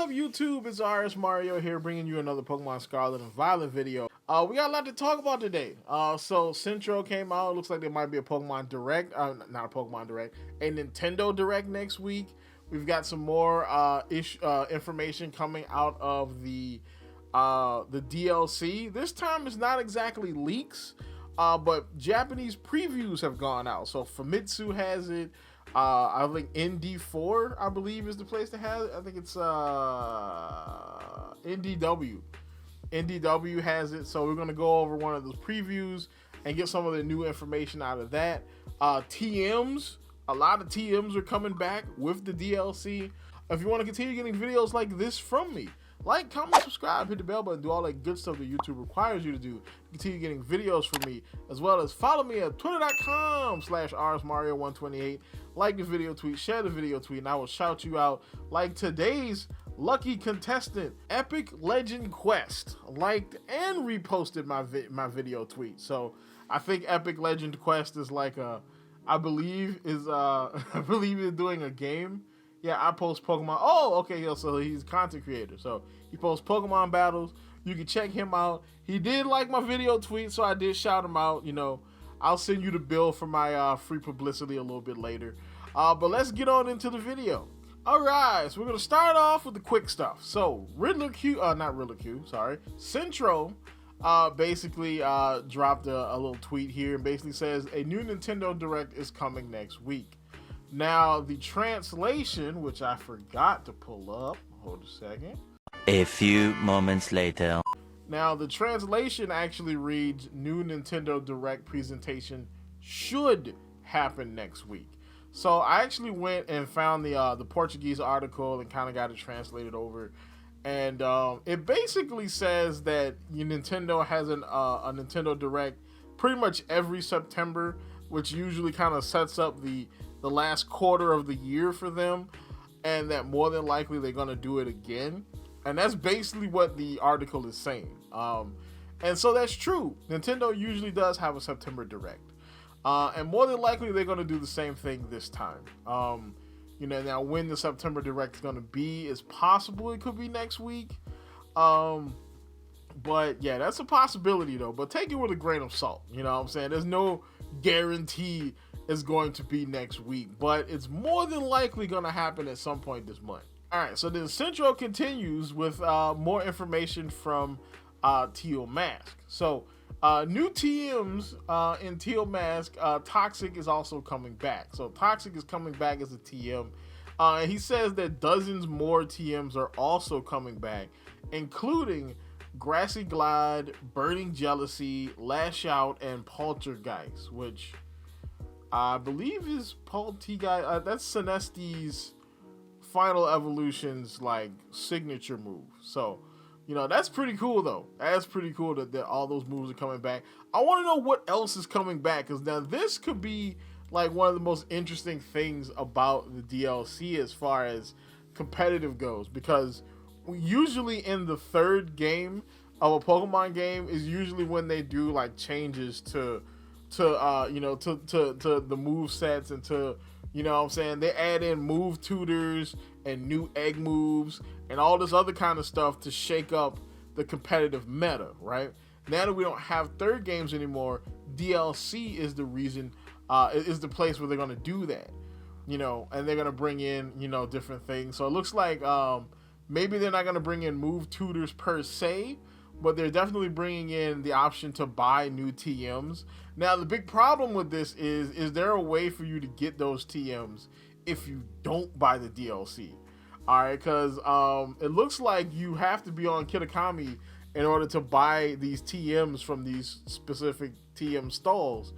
up, YouTube? It's RSMario here, bringing you another Pokemon Scarlet and Violet video. We got a lot to talk about today. So Centro came out. It looks like there might be a Pokemon Direct, not a Pokemon Direct, a Nintendo Direct next week. We've got some more information coming out of the DLC. This time it's not exactly leaks, but Japanese previews have gone out. So Famitsu has it. I think ND4, I believe, is the place to have it. I think it's NDW. NDW has it, so we're going to go over one of those previews and get some of the new information out of that. TMs, a lot of TMs are coming back with the DLC. If you want to continue getting videos like this from me, like, comment, subscribe, hit the bell button, do all that good stuff that YouTube requires you to do. Continue getting videos from me, as well as follow me at twitter.com/rsmario128. Like the video tweet, share the video tweet, and I will shout you out like today's lucky contestant, Epic Legend Quest, liked and reposted my video tweet. So I think Epic Legend Quest is like I believe is doing a game. Yeah, I post Pokemon. Oh, okay, so he's a content creator. So he posts Pokemon battles. You can check him out. He did like my video tweet, so I did shout him out. You know, I'll send you the bill for my free publicity a little bit later. But let's get on into the video. All right, so we're going to start off with the quick stuff. So Centro basically dropped a little tweet here and basically says a new Nintendo Direct is coming next week. Now, the translation, which I forgot to pull up, hold a second. A few moments later. Now, the translation actually reads, new Nintendo Direct presentation should happen next week. So I actually went and found the Portuguese article and kind of got it translated over. And it basically says that Nintendo has a Nintendo Direct pretty much every September, which usually kind of sets up the last quarter of the year for them, and that more than likely they're going to do it again. And that's basically what the article is saying. And so that's true. Nintendo usually does have a September Direct. And more than likely they're going to do the same thing this time. Now when the September Direct is going to be is possible. It could be next week. But yeah, that's a possibility though. But take it with a grain of salt. You know what I'm saying? There's no guarantee it's going to be next week, but it's more than likely going to happen at some point this month. All right, so then Centro continues with more information from Teal Mask. So new TMs in Teal Mask, Toxic is also coming back. So Toxic is coming back as a TM. And he says that dozens more TMs are also coming back, including Grassy Glide, Burning Jealousy, Lash Out, and Poltergeist, which I believe is Poltergeist. That's Sinesti's Final Evolution's like signature move. So, that's pretty cool though. That's pretty cool that all those moves are coming back. I want to know what else is coming back, because now this could be like one of the most interesting things about the DLC as far as competitive goes, because usually in the third game of a Pokemon game is usually when they do like changes to the move sets, and to, they add in move tutors and new egg moves and all this other kind of stuff to shake up the competitive meta, right? Now that we don't have third games anymore, DLC is the reason, is the place where they're going to do that, and they're going to bring in, different things. So it looks like maybe they're not going to bring in move tutors per se, but they're definitely bringing in the option to buy new TMs. Now, the big problem with this is there a way for you to get those TMs if you don't buy the DLC? All right, because it looks like you have to be on Kitakami in order to buy these TMs from these specific TM stalls.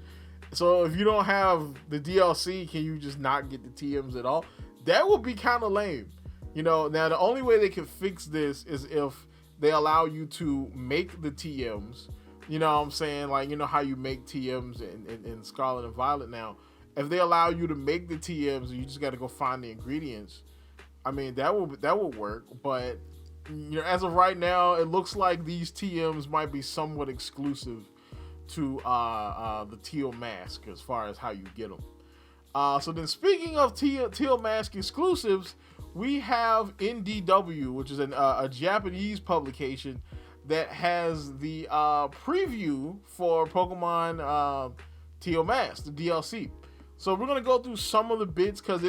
So if you don't have the DLC, can you just not get the TMs at all? That would be kind of lame. Now the only way they can fix this is if they allow you to make the TMs. You know what I'm saying? Like, how you make TMs in Scarlet and Violet now. If they allow you to make the TMs and you just got to go find the ingredients, I mean, that would work. But, as of right now, it looks like these TMs might be somewhat exclusive to the Teal Mask as far as how you get them. So then, speaking of Teal Mask exclusives, we have NDW, which is a Japanese publication that has the preview for Pokemon Teal Mask, the DLC. So we're gonna go through some of the bits because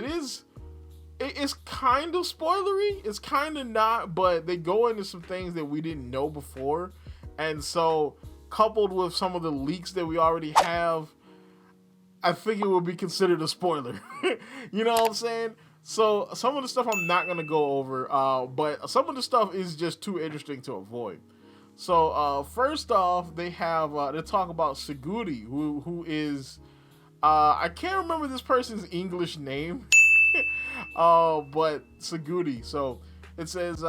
it's kind of spoilery. It's kind of not, but they go into some things that we didn't know before, and so coupled with some of the leaks that we already have, I think it would be considered a spoiler. You know what I'm saying? So some of the stuff I'm not gonna go over, but some of the stuff is just too interesting to avoid. So first off, they talk about Saguri, who is I can't remember this person's English name, but Saguri. So it says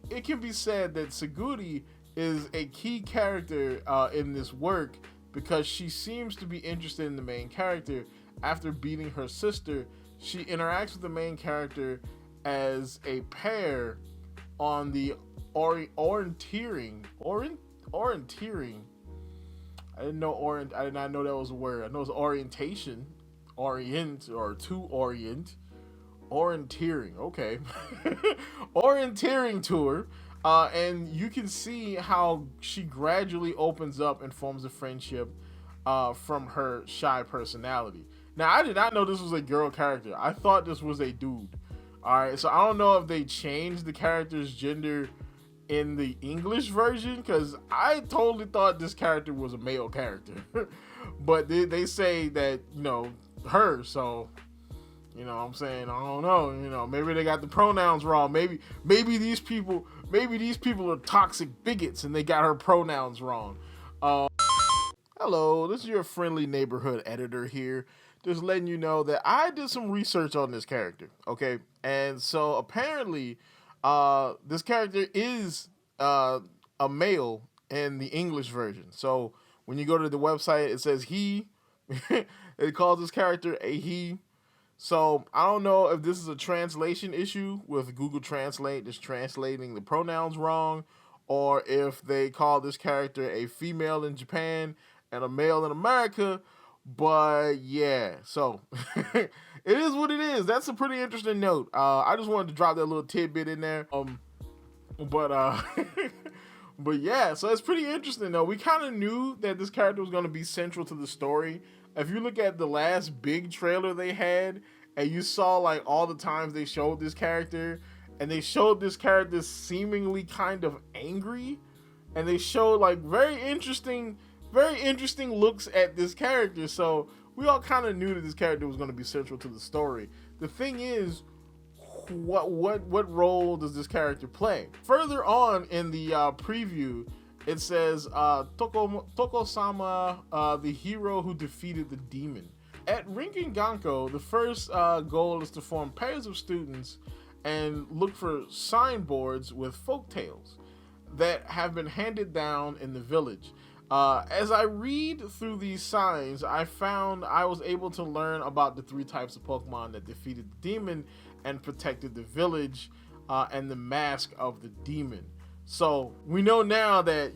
it can be said that Saguri is a key character in this work because she seems to be interested in the main character. After beating her sister, she interacts with the main character as a pair on the orienteering. I did not know that was a word. I know it's orientation, orient, or to orient. Orienteering, okay. Orienteering tour. And you can see how she gradually opens up and forms a friendship from her shy personality. Now, I did not know this was a girl character. I thought this was a dude. Alright, so I don't know if they changed the character's gender in the English version, because I totally thought this character was a male character. But they say that, her, so... You know what I'm saying? I don't know. Maybe they got the pronouns wrong. Maybe these people are toxic bigots and they got her pronouns wrong. Hello, this is your friendly neighborhood editor here. Just letting you know that I did some research on this character, okay? And so apparently, this character is a male in the English version. So when you go to the website, it says he. It calls this character a he. So I don't know if this is a translation issue with Google Translate just translating the pronouns wrong, or if they call this character a female in Japan and a male in America. But yeah, so it is what it is. That's a pretty interesting note. I just wanted to drop that little tidbit in there. But but yeah, so it's pretty interesting though. We kind of knew that this character was going to be central to the story. If you look at the last big trailer they had, and you saw like all the times they showed this character, and they showed this character seemingly kind of angry, and they showed like very interesting looks at this character. So we all kind of knew that this character was going to be central to the story. The thing is, what role does this character play? Further on in the preview, it says Toko-sama, the hero who defeated the demon. At Rinkin-Ganko, the first goal is to form pairs of students and look for signboards with folk tales that have been handed down in the village. As I read through these signs, I found I was able to learn about the 3 types of Pokemon that defeated the demon and protected the village, and the mask of the demon. So we know now that,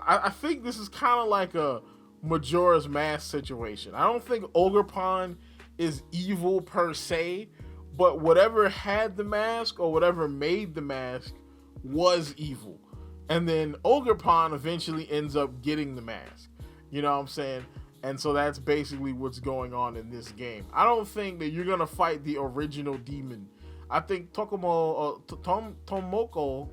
I think this is kind of like a Majora's Mask situation. I don't think Ogerpon is evil per se, but whatever had the mask or whatever made the mask was evil. And then Ogerpon eventually ends up getting the mask. You know what I'm saying? And so that's basically what's going on in this game. I don't think that you're going to fight the original demon. I think Tomoko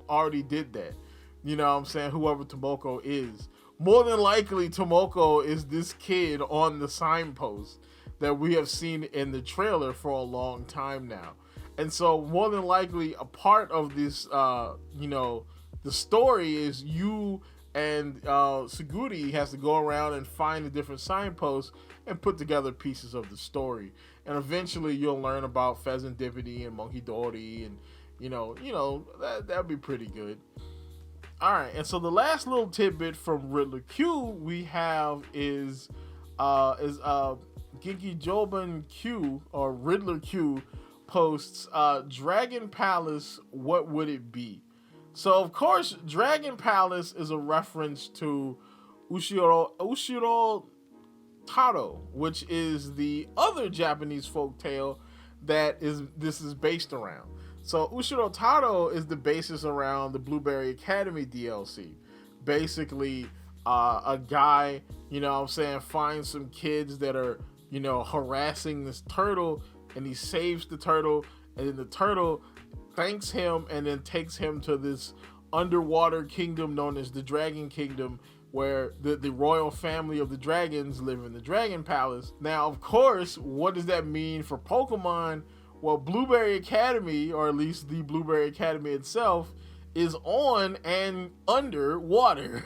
already did that. You know what I'm saying? Whoever Tomoko is. More than likely, Tomoko is this kid on the signpost that we have seen in the trailer for a long time now. And so more than likely, a part of this, the story is you and Saguri has to go around and find the different signposts and put together pieces of the story. And eventually you'll learn about Pheasantipity and Monkey Dory, and that'd be pretty good. All right, and so the last little tidbit from Riddler Khu we have is Genki Joban Q, or Riddler Khu, posts Dragon Palace, what would it be? So of course, Dragon Palace is a reference to Ushiro Taro, which is the other Japanese folk tale this is based around. So Ushiro Taro is the basis around the Blueberry Academy DLC. Basically, a guy, finds some kids that are, harassing this turtle, and he saves the turtle, and then the turtle thanks him and then takes him to this underwater kingdom known as the Dragon Kingdom, where the royal family of the dragons live in the Dragon Palace. Now, of course, what does that mean for Pokemon? Well, Blueberry Academy, or at least the Blueberry Academy itself, is on and underwater.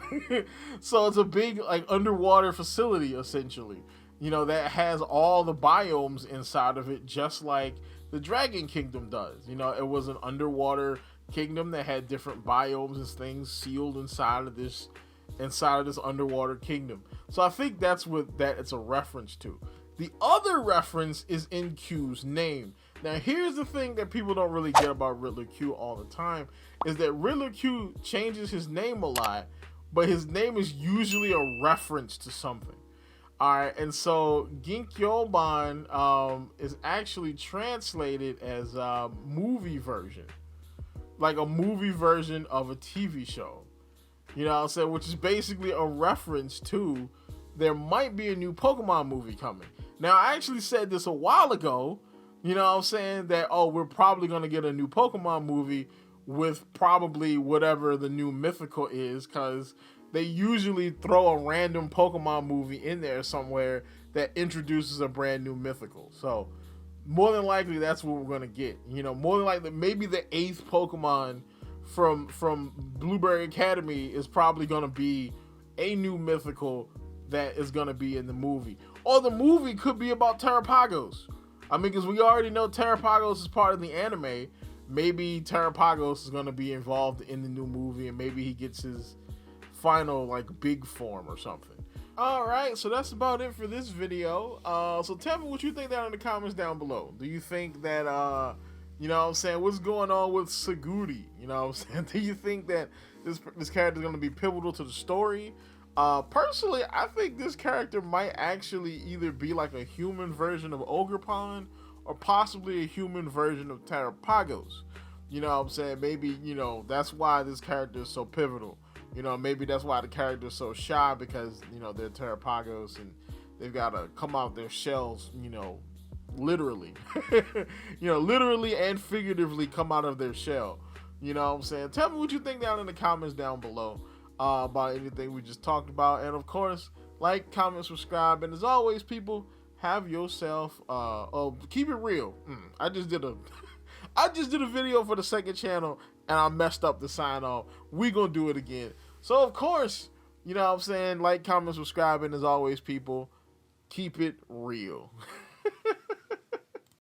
So it's a big underwater facility, essentially, that has all the biomes inside of it, just like the Dragon Kingdom does. It was an underwater kingdom that had different biomes and things sealed inside of this underwater kingdom. So I think that's what that it's a reference to. The other reference is in Q's name. Now, here's the thing that people don't really get about Riddler Khu all the time, is that Riddler Khu changes his name a lot, but his name is usually a reference to something. Alright, and so Ginkyoban is actually translated as a movie version. Like a movie version of a TV show. You know what I'm saying? Which is basically a reference to there might be a new Pokemon movie coming. Now, I actually said this a while ago, that, we're probably going to get a new Pokemon movie with probably whatever the new mythical is, because they usually throw a random Pokemon movie in there somewhere that introduces a brand new mythical. So, more than likely, that's what we're going to get. More than likely, maybe the 8th Pokemon from Blueberry Academy is probably going to be a new mythical that is going to be in the movie. Or the movie could be about Terrapagos. Because we already know Terrapagos is part of the anime. Maybe Terrapagos is going to be involved in the new movie, and maybe he gets his final, big form or something. Alright, so that's about it for this video. So tell me what you think down in the comments down below. Do you think that, what's going on with Saguri? Do you think that this character is going to be pivotal to the story? Personally, I think this character might actually either be like a human version of Ogerpon or possibly a human version of Terrapagos. Maybe, that's why this character is so pivotal. Maybe that's why the character is so shy, because, they're Terrapagos and they've got to come out their shells, literally. Literally and figuratively come out of their shell. Tell me what you think down in the comments down below. About anything we just talked about, and of course, like, comment, subscribe, and as always, people, have yourself keep it real. I just did a video for the second channel and I messed up the sign off. We gonna do it again. So of course, like, comment, subscribe, and as always, people, keep it real.